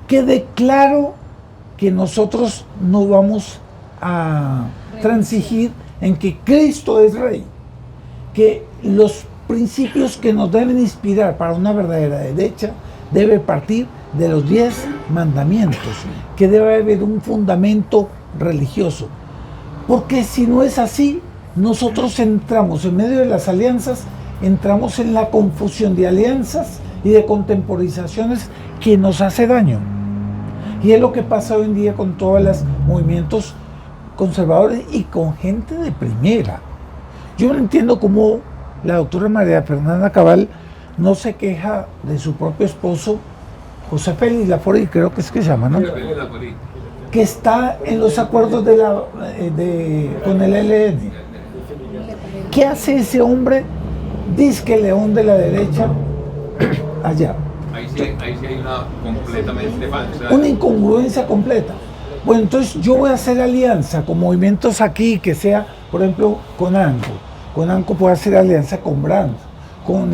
quede claro que nosotros no vamos a transigir en que Cristo es Rey, que los principios que nos deben inspirar para una verdadera derecha debe partir de los 10 mandamientos, que debe haber un fundamento religioso. Porque si no es así, nosotros entramos en medio de las alianzas, entramos en la confusión de alianzas y de contemporizaciones que nos hace daño. Y es lo que pasa hoy en día con todos los movimientos conservadores y con gente de primera. Yo no entiendo cómo la doctora María Fernanda Cabal no se queja de su propio esposo, José Félix Laforí, creo que es que se llama, ¿no? Que está en los acuerdos con el ELN. ¿Qué hace ese hombre, disque león de la derecha, allá? Ahí sí hay una completamente falsa. Una incongruencia completa. Bueno, entonces yo voy a hacer alianza con movimientos aquí, que sea, por ejemplo, con ANCO. Con ANCO puedo hacer alianza con Brandt, con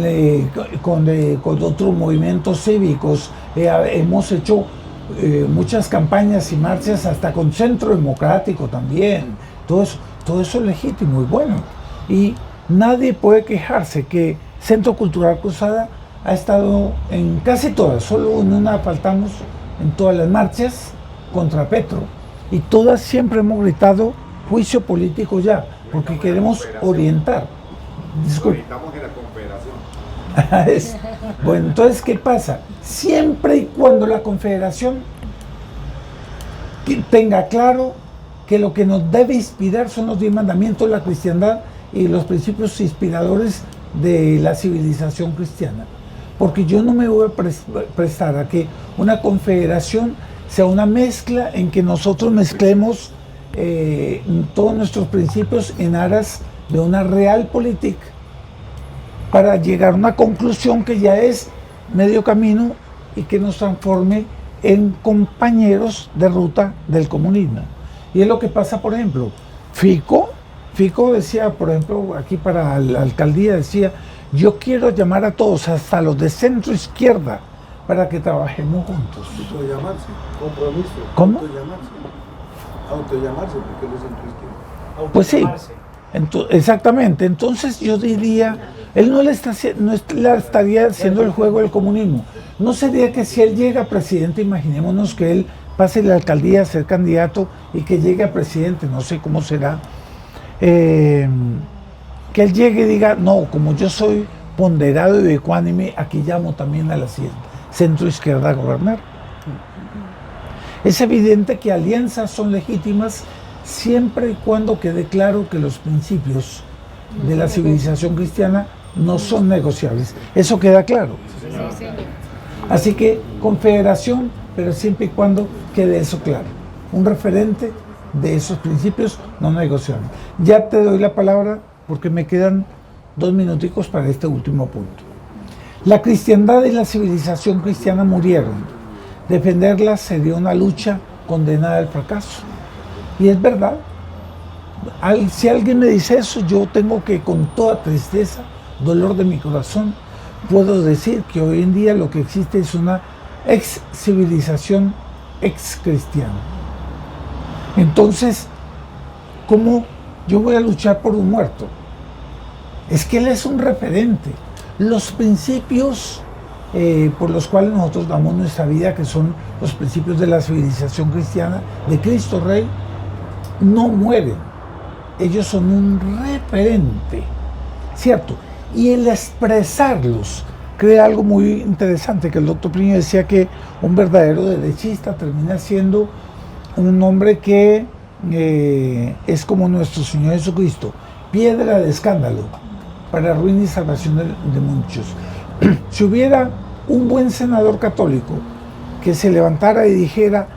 otros movimientos cívicos. Hemos hecho muchas campañas y marchas hasta con Centro Democrático también. Todo eso es legítimo y bueno. Y nadie puede quejarse que Centro Cultural Cruzada ha estado en casi todas, solo en una faltamos, en todas las marchas contra Petro. Y todas siempre hemos gritado juicio político ya, porque queremos orientar. Orientamos en la Confederación. Bueno, entonces, ¿qué pasa? Siempre y cuando la Confederación tenga claro que lo que nos debe inspirar son los 10 mandamientos de la cristiandad y los principios inspiradores de la civilización cristiana. Porque yo no me voy a prestar a que una confederación sea una mezcla en que nosotros mezclemos todos nuestros principios en aras de una realpolitik para llegar a una conclusión que ya es medio camino y que nos transforme en compañeros de ruta del comunismo. Y es lo que pasa, por ejemplo, Fico decía, por ejemplo, aquí para la alcaldía decía: yo quiero llamar a todos, hasta los de centro izquierda, para que trabajemos juntos. Autollamarse. Compromiso. ¿Cómo? Autollamarse, porque él es centro izquierda. Pues sí, exactamente. Entonces yo diría, él no le estaría haciendo el juego del comunismo. No sería que si él llega a presidente, imaginémonos que él pase la alcaldía a ser candidato y que llegue a presidente, no sé cómo será, que él llegue y diga: no, como yo soy ponderado y ecuánime, aquí llamo también a la centro izquierda a gobernar. Es evidente que alianzas son legítimas siempre y cuando quede claro que los principios de la civilización cristiana no son negociables. Eso queda claro. Así que confederación, pero siempre y cuando quede eso claro. Un referente de esos principios no negociables. Ya te doy la palabra porque me quedan 2 minuticos para este último punto. La cristiandad y la civilización cristiana murieron. Defenderlas sería una lucha condenada al fracaso. Y es verdad. Si alguien me dice eso, yo tengo que, con toda tristeza, dolor de mi corazón, puedo decir que hoy en día lo que existe es una ex civilización ex cristiana. Entonces, ¿cómo yo voy a luchar por un muerto? Es que él es un referente. Los principios por los cuales nosotros damos nuestra vida, que son los principios de la civilización cristiana, de Cristo Rey, no mueren. Ellos son un referente, ¿cierto? Y el expresarlos crea algo muy interesante, que el doctor Plinio decía que un verdadero derechista termina siendo un hombre que es como nuestro Señor Jesucristo, piedra de escándalo para ruina y salvación de muchos. Si hubiera un buen senador católico que se levantara y dijera: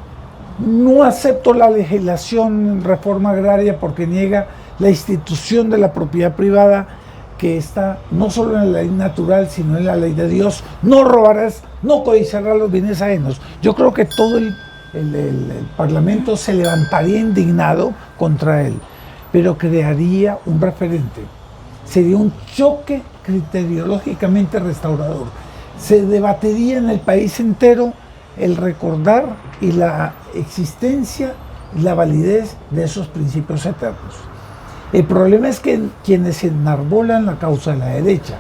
no acepto la legislación en reforma agraria porque niega la institución de la propiedad privada, que está no solo en la ley natural, sino en la ley de Dios, no robarás, no codiciarás los bienes ajenos. Yo creo que todo el Parlamento se levantaría indignado contra él, pero crearía un referente. Sería un choque criteriológicamente restaurador. Se debatiría en el país entero el recordar y la existencia y la validez de esos principios eternos. El problema es que quienes enarbolan la causa de la derecha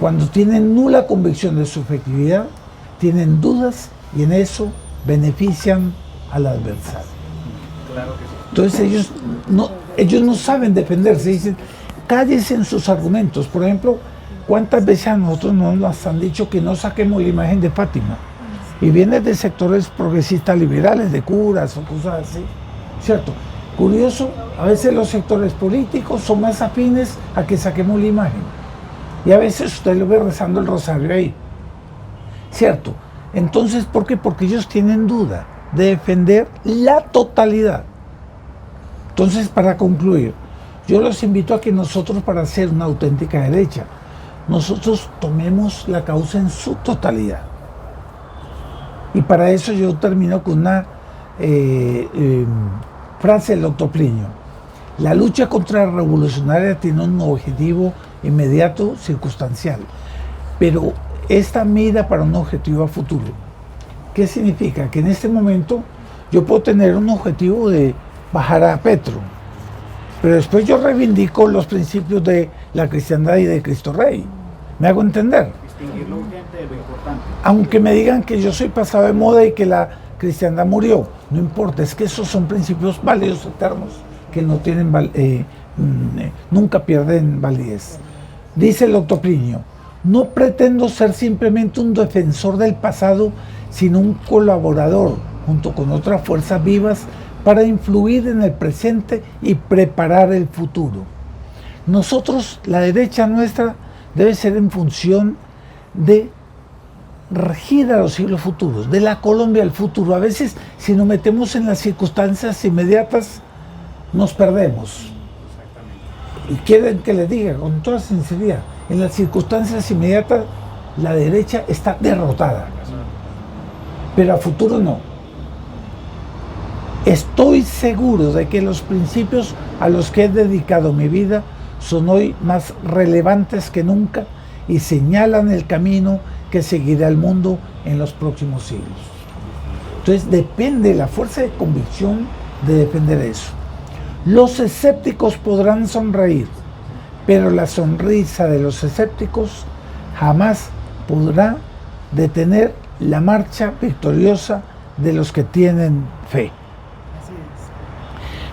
Cuando tienen nula convicción de su efectividad, tienen dudas y en eso benefician al adversario. Claro que sí. Entonces ellos no saben defenderse, dicen, cállese en sus argumentos. Por ejemplo, ¿cuántas veces a nosotros nos han dicho que no saquemos la imagen de Fátima? Y viene de sectores progresistas liberales, de curas o cosas así, ¿cierto? Curioso, a veces los sectores políticos son más afines a que saquemos la imagen. Y a veces usted lo ve rezando el rosario ahí, ¿cierto? Entonces, ¿por qué? Porque ellos tienen duda de defender la totalidad. Entonces, para concluir, yo los invito a que nosotros, para ser una auténtica derecha, nosotros tomemos la causa en su totalidad. Y para eso yo termino con una frase del doctor Plinio. La lucha contra la revolucionaria tiene un objetivo inmediato, circunstancial, pero esta mira para un objetivo a futuro. ¿Qué significa? Que en este momento yo puedo tener un objetivo de bajar a Petro, pero después yo reivindico los principios de la cristiandad y de Cristo Rey. ¿Me hago entender? Distinguir lo urgente de lo importante. Aunque me digan que yo soy pasado de moda y que la cristiandad murió, no importa, es que esos son principios válidos, eternos, que no tienen nunca pierden validez. Dice el doctor Plinio, no pretendo ser simplemente un defensor del pasado, sino un colaborador, junto con otras fuerzas vivas, para influir en el presente y preparar el futuro. Nosotros, la derecha nuestra, debe ser en función de regir a los siglos futuros, de la Colombia del futuro. A veces, si nos metemos en las circunstancias inmediatas, nos perdemos. Y quieren que les diga con toda sinceridad, en las circunstancias inmediatas, la derecha está derrotada. Pero a futuro no. Estoy seguro de que los principios a los que he dedicado mi vida son hoy más relevantes que nunca y señalan el camino que seguirá el mundo en los próximos siglos. Entonces depende la fuerza de convicción de defender eso. Los escépticos podrán sonreír, pero la sonrisa de los escépticos jamás podrá detener la marcha victoriosa de los que tienen fe.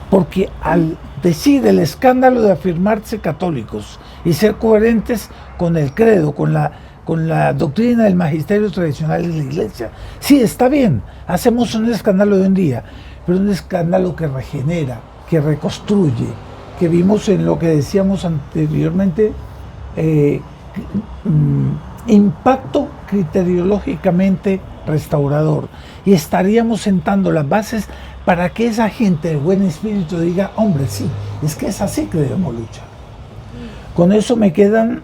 Porque al decir el escándalo de afirmarse católicos y ser coherentes con el credo, con la doctrina del magisterio tradicional de la Iglesia, sí, está bien, hacemos un escándalo de un día, pero un escándalo que regenera, que reconstruye, que vimos en lo que decíamos anteriormente, impacto criteriológicamente restaurador, y estaríamos sentando las bases para que esa gente de buen espíritu diga, hombre, sí, es que es así que debemos luchar. Con eso me quedan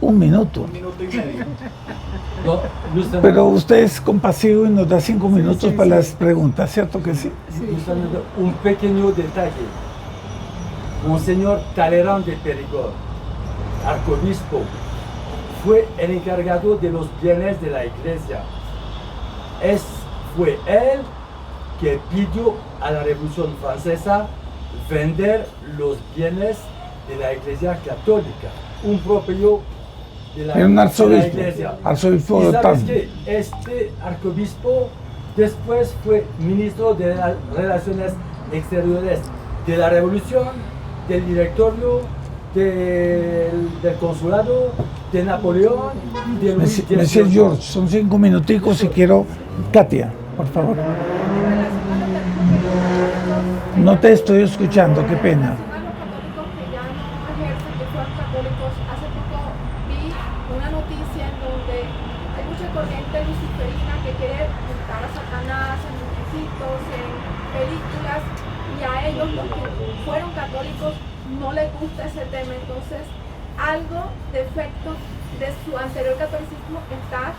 un minuto. 1 minuto y medio. No, Pero usted es compasivo y nos da 5 minutos sí, para sí. las preguntas, ¿cierto que sí? justamente un pequeño detalle. Monseñor Talleyrand de Périgord, arzobispo, fue el encargado de los bienes de la iglesia. Fue él que pidió a la Revolución Francesa vender los bienes de la iglesia católica, un propio de la, Era un arzobispo, de la iglesia. arzobispo ¿Y de sabes Tan. qué? Este arzobispo después fue ministro de las Relaciones Exteriores de la Revolución, del directorio, del consulado, de Napoleón y de Luis XVIII. Monsieur George, son 5 minuticos y quiero... Katia, por favor. No te estoy escuchando, qué pena. A los católicos que ya no ejercen, que fueron católicos, hace poco vi una noticia en donde hay mucha corriente luciferina que quiere juntar a Satanás en muñequitos, en películas, y a ellos, los que fueron católicos, no les gusta ese tema. Entonces, algo de efecto de su anterior catolicismo está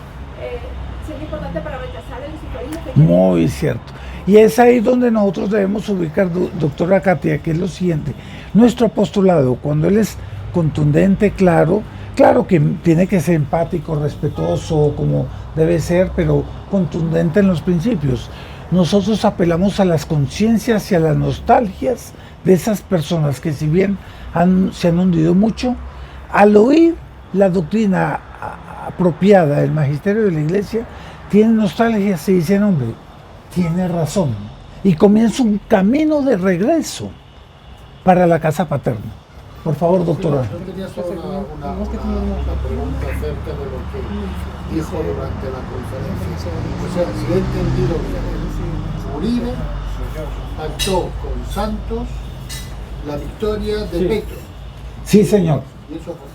siendo importante para rechazar el luciferismo que quiere. Muy cierto. Y es ahí donde nosotros debemos ubicar, doctora Katia, que es lo siguiente. Nuestro apostolado, cuando él es contundente, claro que tiene que ser empático, respetuoso, como debe ser, pero contundente en los principios. Nosotros apelamos a las conciencias y a las nostalgias de esas personas que, si bien se han hundido mucho, al oír la doctrina apropiada del magisterio de la iglesia, tienen nostalgia, se dicen, hombre, tiene razón. Y comienza un camino de regreso para la casa paterna. Por favor, doctora. Yo tenía solo una pregunta acerca de lo que dijo durante la conferencia. O sea, si he entendido bien, Uribe pactó con Santos la victoria de Petro. Sí, señor. ¿Y eso por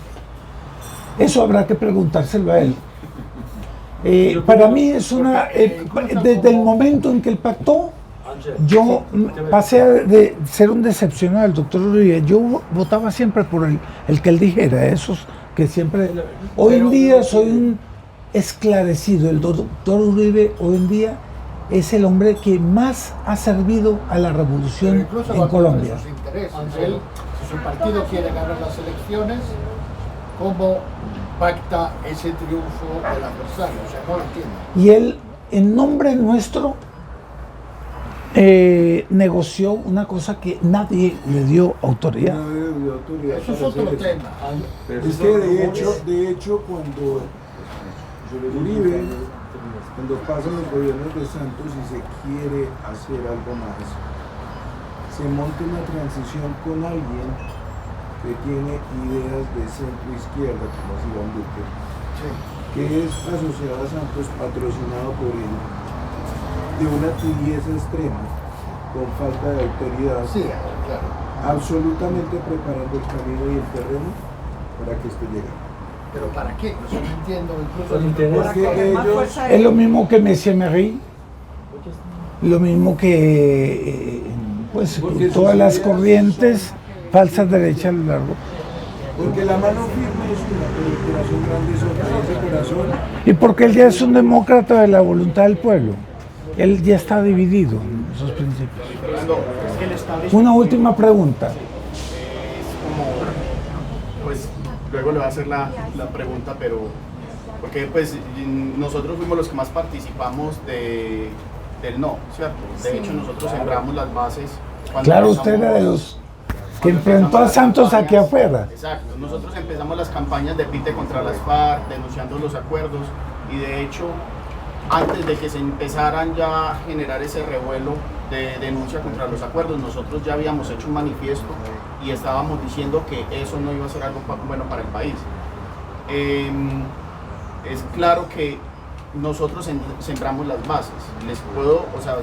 qué? Eso habrá que preguntárselo a él. Para mí es una... desde el momento en que él pactó, yo pasé de ser un decepcionado del doctor Uribe. Yo votaba siempre por el que él dijera, esos que siempre... Hoy en día soy un esclarecido. El doctor Uribe hoy en día es el hombre que más ha servido a la revolución en Colombia. Sus intereses. Él, si su partido quiere ganar las elecciones, ¿cómo pacta ese triunfo del adversario? O sea, no lo entiendo. Y él, en nombre nuestro, negoció una cosa que nadie le dio autoridad. Eso es otro tema. Es que de hecho cuando Uribe, cuando pasan los gobiernos de Santos y se quiere hacer algo más, se monta una transición con alguien que tiene ideas de centro izquierda, como es Iván Duque, que es asociado a Santos, patrocinado por él, de una tibieza extrema, con falta de autoridad, Sí, claro. absolutamente preparando el camino y el terreno para que esto llegue. ¿Pero para qué? Pues yo no entiendo incluso Con interés. Porque ellos, Es lo mismo que Messier Merry, lo mismo que pues, todas las corrientes falsas derechas a lo largo. porque la mano firme es una, pero el corazón grande es otra, y ese corazón, Y porque él ya es un demócrata de la voluntad del pueblo. Él ya está dividido en esos principios. Una última pregunta. Es como, pues luego le voy a hacer la pregunta, pero porque pues nosotros fuimos los que más participamos del no, ¿cierto? De hecho nosotros sembramos las bases. Claro, usted era de los que enfrentó a Santos aquí afuera. Exacto, nosotros empezamos las campañas de pite contra las FARC, denunciando los acuerdos, y de hecho antes de que se empezaran ya a generar ese revuelo de denuncia contra los acuerdos, nosotros ya habíamos hecho un manifiesto y estábamos diciendo que eso no iba a ser algo bueno para el país. Es claro que nosotros sembramos las bases.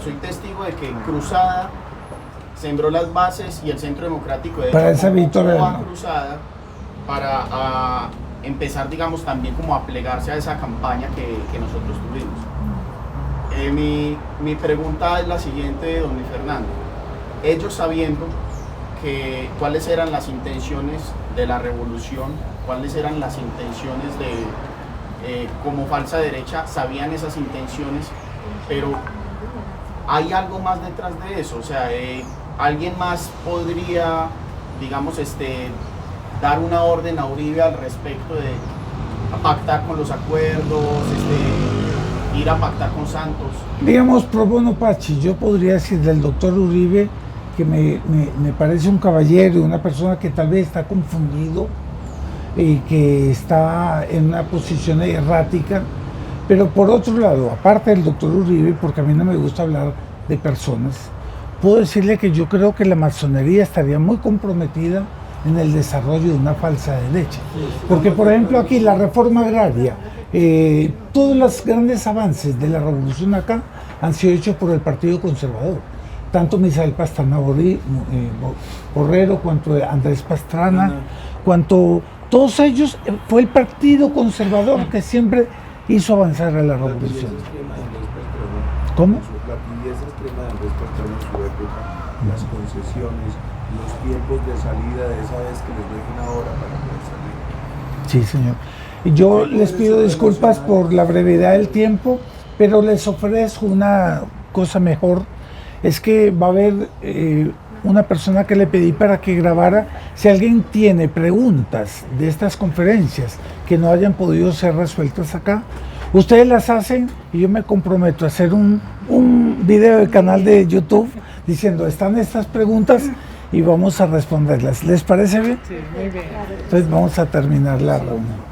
Soy testigo de que Cruzada sembró las bases y el Centro Democrático de Para hecho, esa victoria, convocó a ¿no? Cruzada para empezar, digamos, también como a plegarse a esa campaña que nosotros tuvimos. Mi pregunta es la siguiente, don Luis Fernando. Ellos sabiendo cuáles eran las intenciones de la revolución, cuáles eran las intenciones como falsa derecha, sabían esas intenciones, pero hay algo más detrás de eso. O sea, alguien más podría, digamos, dar una orden a Uribe al respecto de pactar con los acuerdos, ir a pactar con Santos. Digamos, pro bono pachi, yo podría decir del doctor Uribe que me parece un caballero, una persona que tal vez está confundido y que está en una posición errática, pero por otro lado, aparte del doctor Uribe, porque a mí no me gusta hablar de personas, puedo decirle que yo creo que la masonería estaría muy comprometida en el desarrollo de una falsa derecha. Porque, por ejemplo, aquí la reforma agraria, todos los grandes avances de la revolución acá han sido hechos por el Partido Conservador. Tanto Misael Pastrana Borrero, cuanto Andrés Pastrana, cuanto todos ellos, fue el Partido Conservador que siempre hizo avanzar a la revolución. ¿Cómo? la tibieza extrema de Andrés Pastrana en su época, las concesiones, los tiempos de salida de esa vez que les dejen ahora para poder salir. Sí, señor. Y yo les pido disculpas por la brevedad del tiempo, pero les ofrezco una cosa mejor. Es que va a haber una persona que le pedí para que grabara. Si alguien tiene preguntas de estas conferencias que no hayan podido ser resueltas acá, ustedes las hacen y yo me comprometo a hacer un video del canal de YouTube diciendo, están estas preguntas y vamos a responderlas. ¿Les parece bien? Sí, muy bien. Entonces vamos a terminar la reunión.